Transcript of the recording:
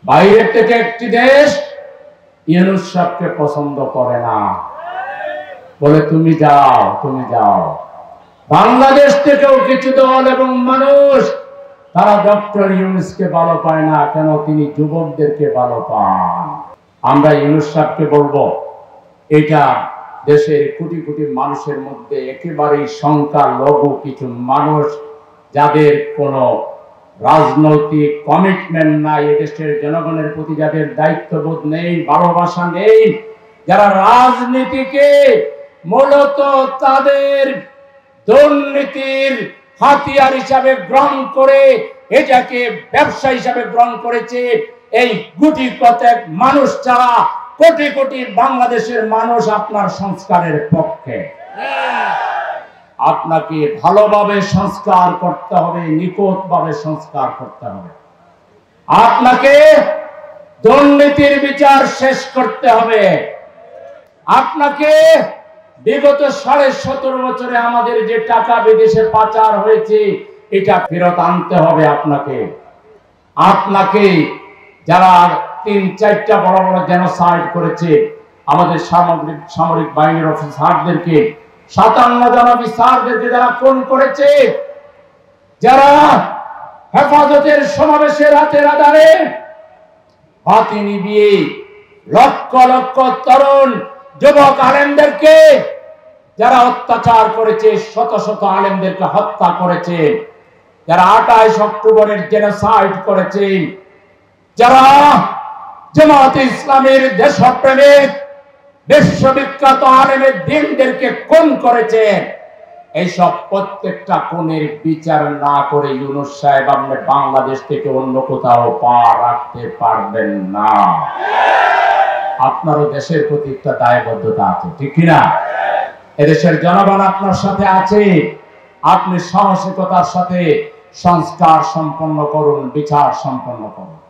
বাইরে থেকে একটি দেশ ইউনূস সাহেবকে পছন্দ করে না, বলে তুমি যাও তুমি যাও। বাংলাদেশ থেকেও কিছু দল এবং মানুষ তারা ডক্টর ইউনূসকে ভালো পায় না, কেন? তিনি যুবকদেরকে ভালো পান। আমরা ইউনূস সাহেবকে বলবো, এটা দেশের কোটি কোটি মানুষের মধ্যে একেবারেই সংখ্যালঘু কিছু মানুষ যাদের কোনো রাজনৈতিক কমিটমেন্ট নাই, এদেশের জনগণের প্রতি যাদের দায়িত্ববোধ নেই, ভালোবাসা নেই, যারা রাজনীতিকে মূলত তাদের দুর্নীতির হাতিয়ার হিসাবে গ্রহণ করে, এটাকে ব্যবসা হিসাবে গ্রহণ করেছে, এই গুটি কতক মানুষ ছাড়া কোটি কোটি বাংলাদেশের মানুষ আপনার সংস্কারের পক্ষে। আপনাকে ভালোভাবে সংস্কার করতে হবে, নিকটভাবে সংস্কার করতে হবে। আপনাকে দুর্নীতির বিচার শেষ করতে হবে। আপনাকে বিগত 17.5 বছরে আমাদের যে টাকা বিদেশে পাচার হয়েছে এটা ফেরত আনতে হবে। আপনাকে যারা 3-4টা বড় বড় জেনোসাইড করেছে, আমাদের সামরিক বাহিনীর অফিসারদেরকে, 57 জন অফিসারদেরকে যারা খুন করেছে, যারা হেফাজতের সমাবেশে রাতের আধারে বাতি নিভিয়ে লক্ষ লক্ষ তরুণ যুবক আলেমদেরকে যারা অত্যাচার করেছে, শত শত আলেমদেরকে হত্যা করেছে, যারা 28 অক্টোবরের জেনোসাইড করেছে, যারা জামায়াতে ইসলামীর দেশপ্রেমিক বিশ্ববিখ্যাত আলেমের দিনদেরকে খুন করেছে, এইসব প্রত্যেকটা খুনের বিচার না করে ইউনূস সাহেব আপনি বাংলাদেশ থেকে অন্য কোথাও পা রাখতে পারবেন না। আপনারও দেশের প্রতি একটা দায়বদ্ধতা আছে, ঠিক কিনা? এদেশের জনগণ আপনার সাথে আছে। আপনি সাহসিকতার সাথে সংস্কার সম্পন্ন করুন, বিচার সম্পন্ন করুন।